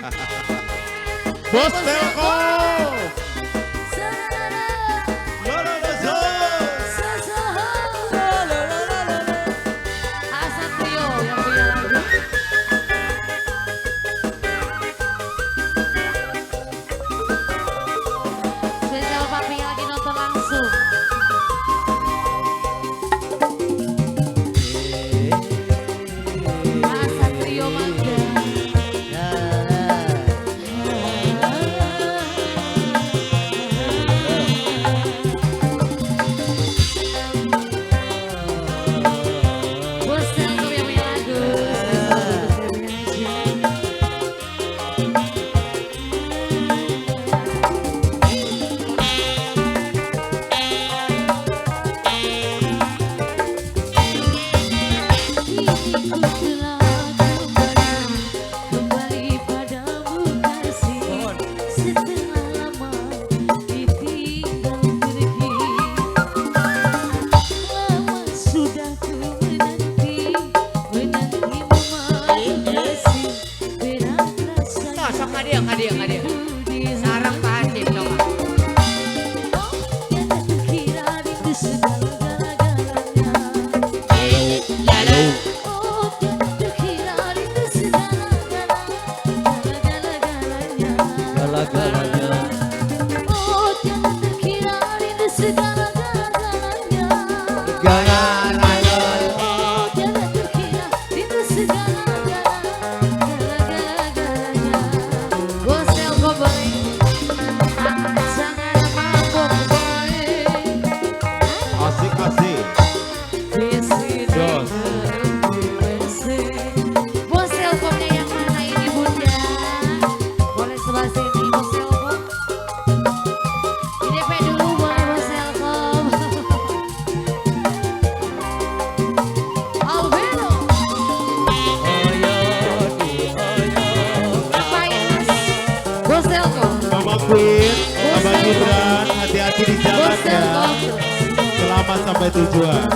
Bos Telkom. Asal trio yang punya lagu. Spesial papi yang lagi nonton langsung. Asal trio mangga. Bos Telkom yang punya lagu. Kembali padamu kasih, setelah lama ditinggal pergi. Lama sudah ku menanti memakasih, berat rasanya. Sok kadia. Sarang Pak Hasim coba. Oh, yang tak terkira rindu segala-galanya. Oh, yang tak terkira rindu segala-galanya. Oh, yang tak terkira rindu segala-galanya. Oh, yang tak terkira rindu segala-galanya. Bos Telkom baik, sangat mabuk baik. Asik-asik. Jos. Bos Telkomnya yang mana ini bunda? Boleh sebelah sini Bos Telkom. Di DP dulu boleh Bos Telkom. Alvino. Ngapain Mas? Bos Telkom. Mama Queen, Abang Gibran, hati-hati di jalan Bos ya. Telkom. Selamat sampai tujuan.